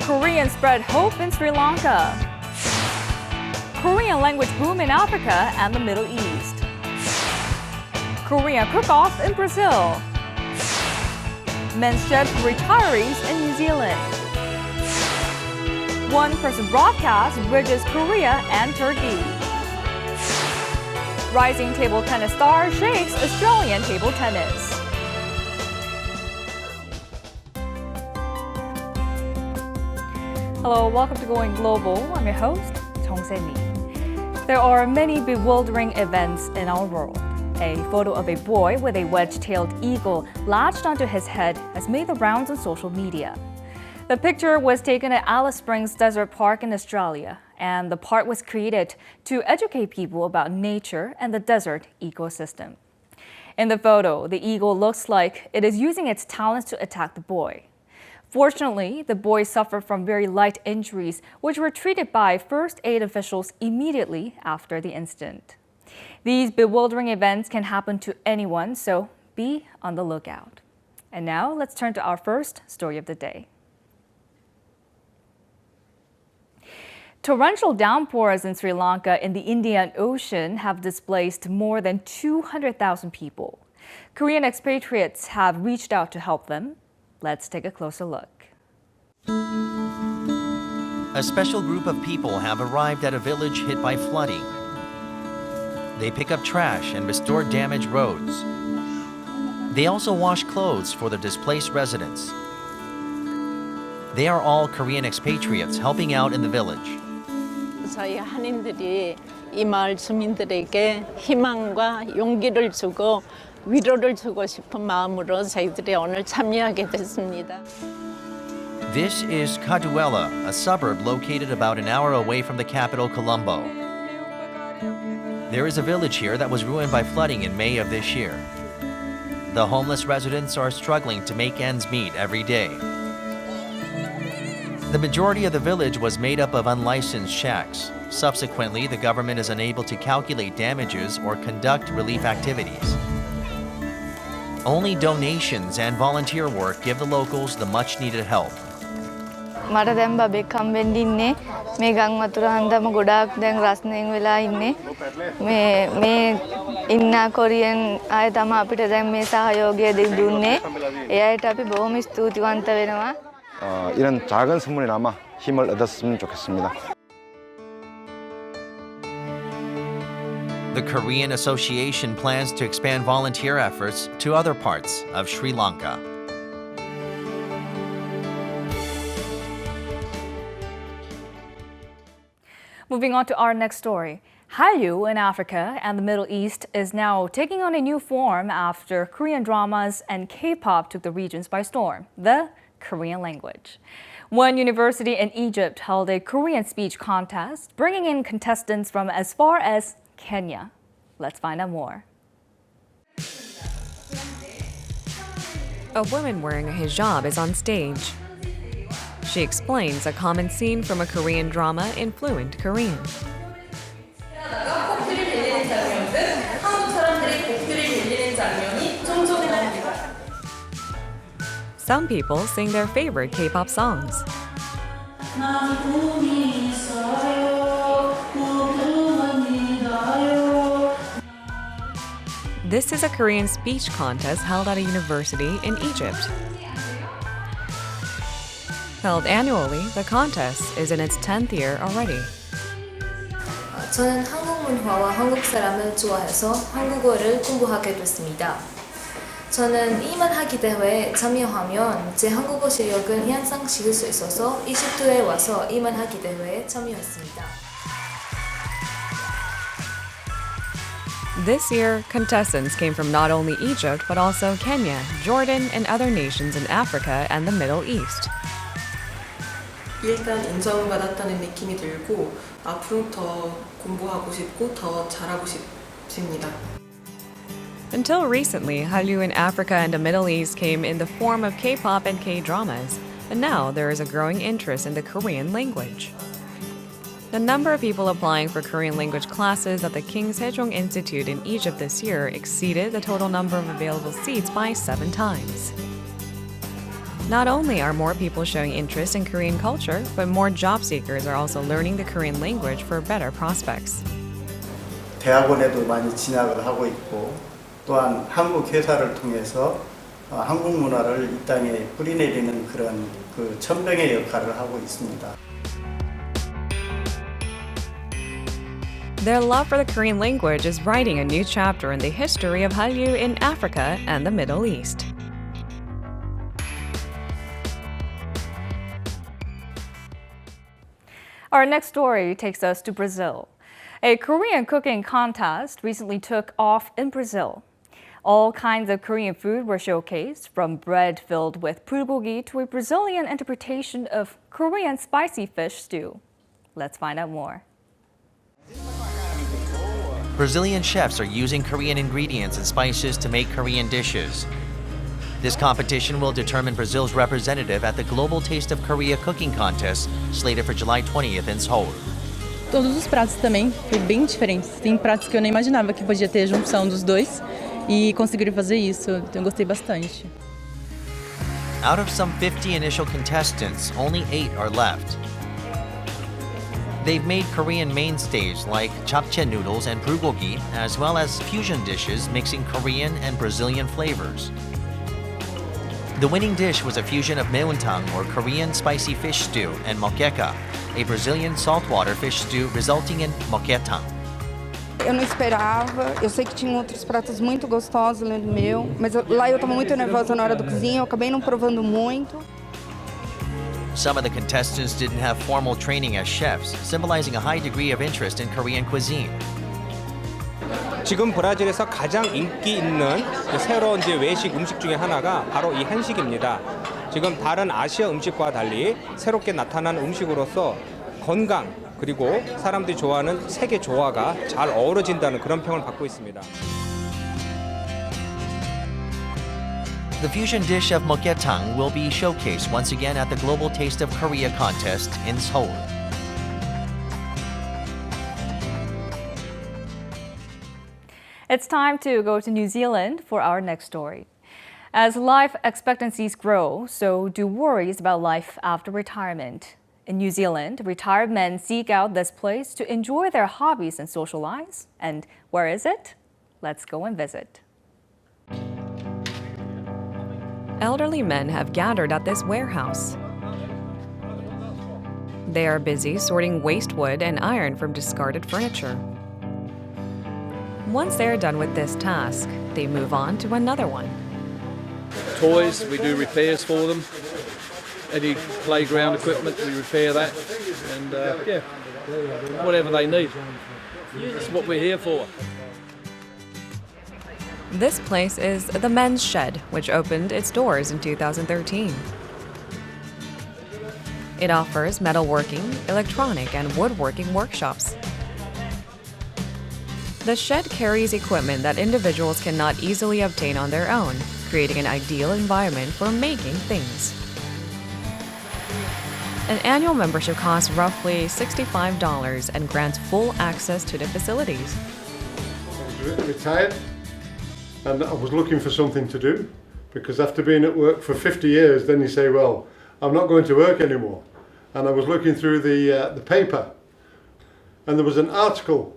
Korean spread hope in Sri Lanka. Korean language boom in Africa and the Middle East. Korean cook-off in Brazil. Men's shed for retirees in New Zealand. One-person broadcast bridges Korea and Turkey. Rising table tennis star shakes Australian table tennis. Hello, welcome to Going Global. I'm your host, SriLanka. There are many bewildering events in our world. A photo of a boy with a wedge-tailed eagle latched onto his head has made the rounds on social media. The picture was taken at Alice Springs Desert Park in Australia, and the park was created to educate people about nature and the desert ecosystem. In the photo, the eagle looks like it is using its talons to attack the boy. Fortunately, the boy suffered from very light injuries, which were treated by first aid officials immediately after the incident. These bewildering events can happen to anyone, so be on the lookout. And now, let's turn to our first story of the day. Torrential downpours in Sri Lanka in the Indian Ocean have displaced more than 200,000 people. Korean expatriates have reached out to help them. Let's take a closer look. A special group of people have arrived at a village hit by flooding. They pick up trash and restore damaged roads. They also wash clothes for the displaced residents. They are all Korean expatriates helping out in the village. 저희 한인들이 이 마을 주민들에게 희망과 용기를 주고 위로를 주고 싶은 마음으로 저희들이 오늘 참여하게 됐습니다. This is Caduela, a suburb located about an hour away from the capital, Colombo. There is a village here that was ruined by flooding in May of this year. The homeless residents are struggling to make ends meet every day. The majority of the village was made up of unlicensed shacks. Subsequently, the government is unable to calculate damages or conduct relief activities. Only donations and volunteer work give the locals the much-needed help. මට දැන් බබෙක් හම්බෙන්න ඉන්නේ මේ ගම් වතුර හන්දම ගොඩාක් දැන් රස්නෙන් වෙලා ඉන්නේ මේ ඉන්න කොරියන් අය තමයි අපිට දැන් මේ සහයෝගය දුන්නේ ඒ අයට අපි බොහොම ස්තුතිවන්ත වෙනවා. 이런 작은 선물이나마 힘을 얻었으면 좋겠습니다. The Korean Association plans to expand volunteer efforts to other parts of Sri Lanka. Moving on to our next story. Hallyu in Africa and the Middle East is now taking on a new form after Korean dramas and K-pop took the regions by storm, the Korean language. One university in Egypt held a Korean speech contest, bringing in contestants from as far as Kenya. Let's find out more. A woman wearing a hijab is on stage. She explains a common scene from a Korean drama in fluent Korean. Some people sing their favorite K-pop songs. This is a Korean speech contest held at a university in Egypt. Held annually, the contest is in its 10th year already. 저는 한국 문화와 한국 사람을 좋아해서 한국어를 공부하게 됐습니다. 저는 이만 하기 대회에 참여하면 제 한국어 실력을 향상시킬 수 있어서 이집트에 와서 이만 하기 대회에 참여했습니다. This year, contestants came from not only Egypt but also Kenya, Jordan, and other nations in Africa and the Middle East. 일단 인정받았다는 느낌이 들고 앞으로 더 공부하고 싶고 더 잘하고 싶습니다. Until recently, Hallyu in Africa and the Middle East came in the form of K-pop and K-dramas, and now there is a growing interest in the Korean language. The number of people applying for Korean language classes at the King Sejong Institute in Egypt this year exceeded the total number of available seats by 7 times. Not only are more people showing interest in Korean culture, but more job seekers are also learning the Korean language for better prospects. 대학원에도 많이 진학을 하고 있고 또한 한국 회사를 통해서 한국 문화를 이 땅에 뿌리내리는 그런 그 천병의 역할을 하고 있습니다. Their love for the Korean language is writing a new chapter in the history of Hallyu in Africa and the Middle East. Our next story takes us to Brazil. A Korean cooking contest recently took off in Brazil. All kinds of Korean food were showcased, from bread filled with bulgogi to a Brazilian interpretation of Korean spicy fish stew. Let's find out more. Brazilian chefs are using Korean ingredients and spices to make Korean dishes. This competition will determine Brazil's representative at the Global Taste of Korea Cooking Contest, slated for July 20th in Seoul. Todos os pratos também foi bem diferentes. Tem pratos que eu nem imaginava que podia ter a junção dos dois e conseguiram fazer isso. Então eu gostei bastante. Out of some 50 initial contestants, only 8 are left. They've made Korean mainstays like japchae noodles and bulgogi, as well as fusion dishes mixing Korean and Brazilian flavors. The winning dish was a fusion of meontang, or Korean spicy fish stew, and moqueca, a Brazilian saltwater fish stew, resulting in moquetang. Eu não esperava, eu sei que tinha outros pratos muito gostosos além do meu, mas lá eu estava muito nervosa na hora do cozinho, eu acabei não provando muito. Some of the contestants didn't have formal training as chefs, symbolizing a high degree of interest in Korean cuisine. 지금 브라질에서 가장 인기 있는 새로운 외식 음식 중에 하나가 바로 이 한식입니다. 지금 다른 아시아 음식과 달리 새롭게 나타난 음식으로서 건강 그리고 사람들이 좋아하는 세계 조화가 잘 어우러진다는 그런 평을 받고 있습니다. The fusion dish of moquetang will be showcased once again at the Global Taste of Korea contest in Seoul. It's time to go to New Zealand for our next story. As life expectancies grow, so do worries about life after retirement. In New Zealand, retired men seek out this place to enjoy their hobbies and social lives. And where is it? Let's go and visit. Elderly men have gathered at this warehouse. They are busy sorting waste wood and iron from discarded furniture. Once they are done with this task, they move on to another one. Toys, we do repairs for them. Any playground equipment, we repair that. And whatever they need. That's what we're here for. This place is the Men's Shed, which opened its doors in 2013. It offers metalworking, electronic, and woodworking workshops. The shed carries equipment that individuals cannot easily obtain on their own, creating an ideal environment for making things. An annual membership costs roughly $65 and grants full access to the facilities. I was retired and I was looking for something to do, because after being at work for 50 years, then you say, well, I'm not going to work anymore. And I was looking through the paper, and there was an article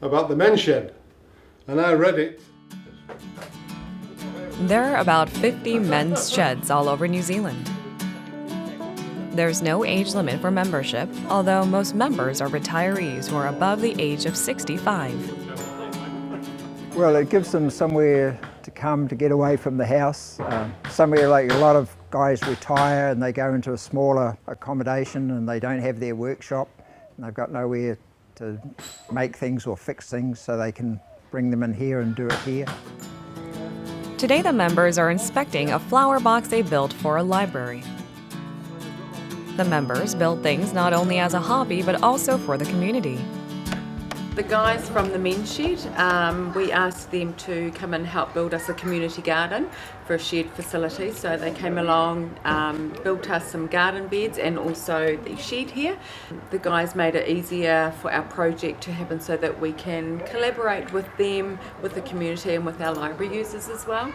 about the men's shed, and I read it. There are about 50 men's sheds all over New Zealand. There's no age limit for membership, although most members are retirees who are above the age of 65. Well, it gives them somewhere to come to get away from the house. Somewhere like a lot of guys retire and they go into a smaller accommodation and they don't have their workshop and they've got nowhere to make things or fix things, so they can bring them in here and do it here. Today the members are inspecting a flower box they built for a library. The members build things not only as a hobby but also for the community. The guys from the men's shed, we asked them to come and help build us a community garden for a shared facility. So they came along, built us some garden beds and also the shed here. The guys made it easier for our project to happen so that we can collaborate with them, with the community and with our library users as well.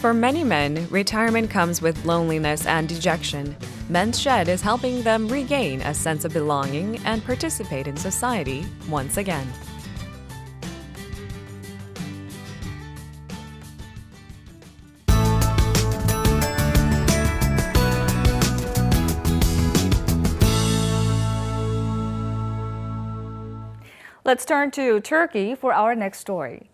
For many men, retirement comes with loneliness and dejection. Men's Shed is helping them regain a sense of belonging and participate in society once again. Let's turn to Turkey for our next story.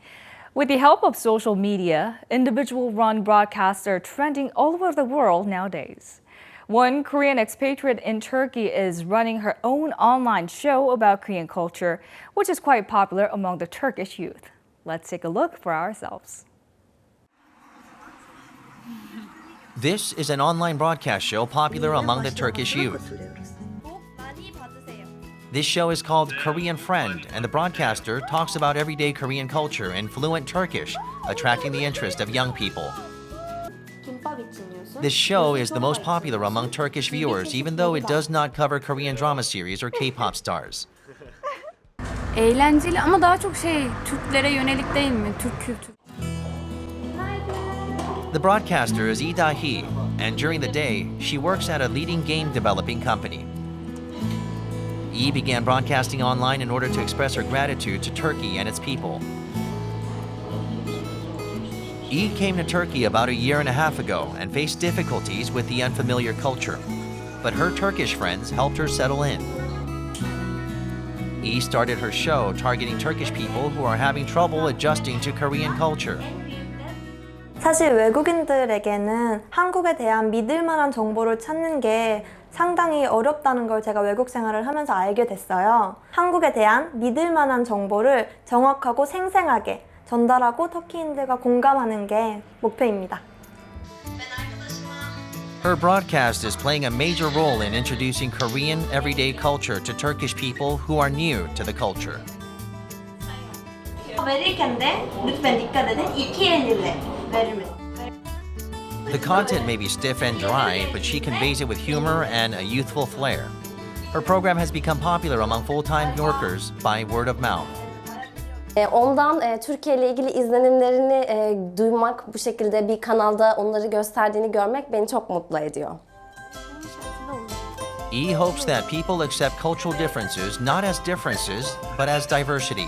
With the help of social media, individual-run broadcasts are trending all over the world nowadays. One Korean expatriate in Turkey is running her own online show about Korean culture, which is quite popular among the Turkish youth. Let's take a look for ourselves. This is an online broadcast show popular among the Turkish youth. This show is called Korean Friend, and the broadcaster talks about everyday Korean culture in fluent Turkish, attracting the interest of young people. This show is the most popular among Turkish viewers, even though it does not cover Korean drama series or K-pop stars. Eğlenceli ama daha çok Türklere yönelik değil mi? Türk kültürü. The broadcaster is Lee Da-hee, and during the day, she works at a leading game developing company. Yi began broadcasting online in order to express her gratitude to Turkey and its people. Yi came to Turkey about a year and a half ago and faced difficulties with the unfamiliar culture, but her Turkish friends helped her settle in. Yi started her show targeting Turkish people who are having trouble adjusting to Korean culture. 사실 외국인들에게는 한국에 대한 믿을 만한 정보를 찾는 게 상당히 어렵다는 걸 제가 외국 생활을 하면서 알게 됐어요. 한국에 대한 믿을 만한 정보를 정확하고 생생하게 전달하고 터키인들과 공감하는 게 목표입니다. Her broadcast is playing a major role in introducing Korean everyday culture to Turkish people who are new to the culture. verirken de lütfen dikkat edin, iki el ile verilmesi. The content may be stiff and dry, but she conveys it with humor and a youthful flair. Her program has become popular among full-time workers by word of mouth. Ondan Türkiye ile ilgili izlenimlerini duymak, bu şekilde bir kanalda onları gösterdiğini görmek beni çok mutlu ediyor. E hopes that people accept cultural differences not as differences, but as diversity.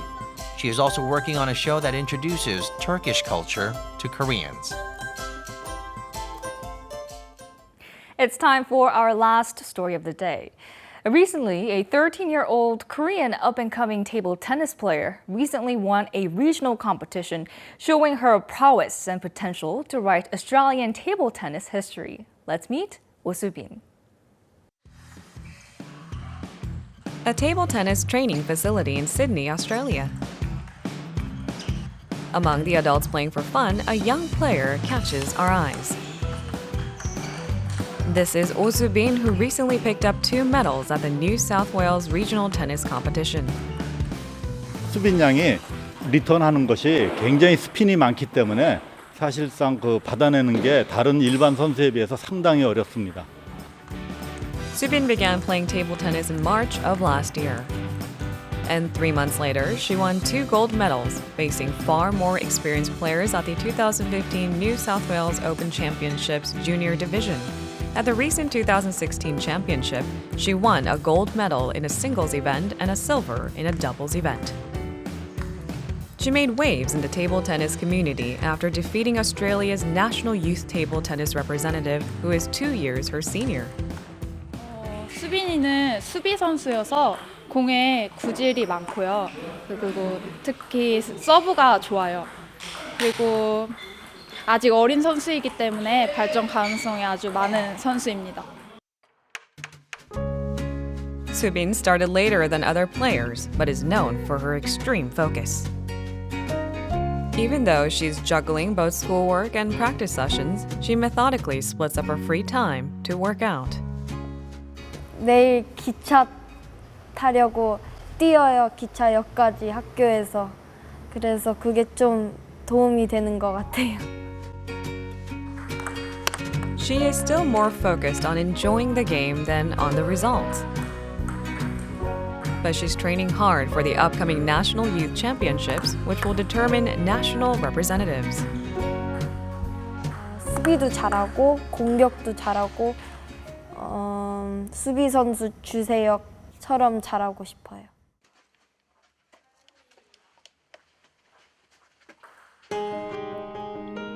She is also working on a show that introduces Turkish culture to Koreans. It's time for our last story of the day. Recently, a 13-year-old Korean up-and-coming table tennis player recently won a regional competition showing her prowess and potential to write Australian table tennis history. Let's meet Oh Soo-bin. A table tennis training facility in Sydney, Australia. Among the adults playing for fun, a young player catches our eyes. This is Oh Soo-bin, who recently picked up 2 medals at the New South Wales Regional Tennis Competition. 수빈 양이 리턴하는 것이 굉장히 스핀이 많기 때문에 사실상 그 받아내는 게 다른 일반 선수에 비해서 상당히 어렵습니다. Soo-bin began playing table tennis in March of last year. And 3 months later, she won 2 gold medals, facing far more experienced players at the 2015 New South Wales Open Championships Junior Division. At the recent 2016 championship, she won a gold medal in a singles event and a silver in a doubles event. She made waves in the table tennis community after defeating Australia's national youth table tennis representative, who is 2 years her senior. 수빈이는 수비 선수여서 공에 구질이 많고요. 그리고 특히 서브가 좋아요. 그리고 아직 어린 선수이기 때문에 발전 가능성이 아주 많은 선수입니다. Soo-bin started later than other players, but is known for her extreme focus. Even though she's juggling both schoolwork and practice sessions, she methodically splits up her free time to work out. 내일 기차 타려고 뛰어요. 기차역까지 학교에서. 그래서 그게 좀 도움이 되는 것 같아요. She is still more focused on enjoying the game than on the results. But she's training hard for the upcoming National Youth Championships, which will determine national representatives. 수비도 잘하고 공격도 잘하고 수비 선수 주세혁처럼 잘하고 싶어요.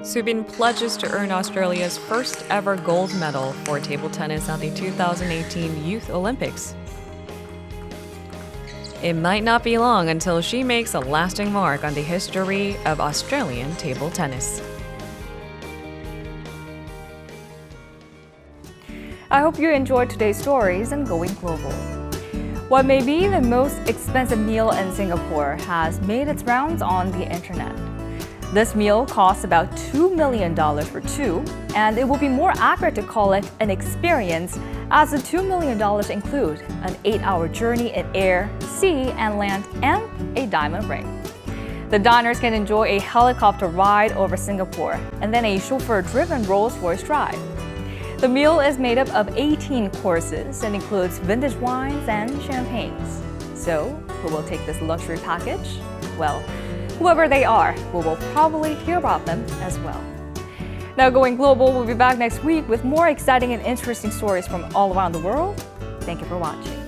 Subin pledges to earn Australia's first ever gold medal for table tennis at the 2018 Youth Olympics. It might not be long until she makes a lasting mark on the history of Australian table tennis. I hope you enjoyed today's stories and going global. What may be the most expensive meal in Singapore has made its rounds on the internet. This meal costs about $2 million for two, and it will be more accurate to call it an experience, as the $2 million include an 8-hour journey in air, sea, and land, and a diamond ring. The diners can enjoy a helicopter ride over Singapore, and then a chauffeur-driven Rolls-Royce drive. The meal is made up of 18 courses and includes vintage wines and champagnes. So, who will take this luxury package? Well, whoever they are, we will probably hear about them as well. Now, Going Global will be back next week with more exciting and interesting stories from all around the world. Thank you for watching.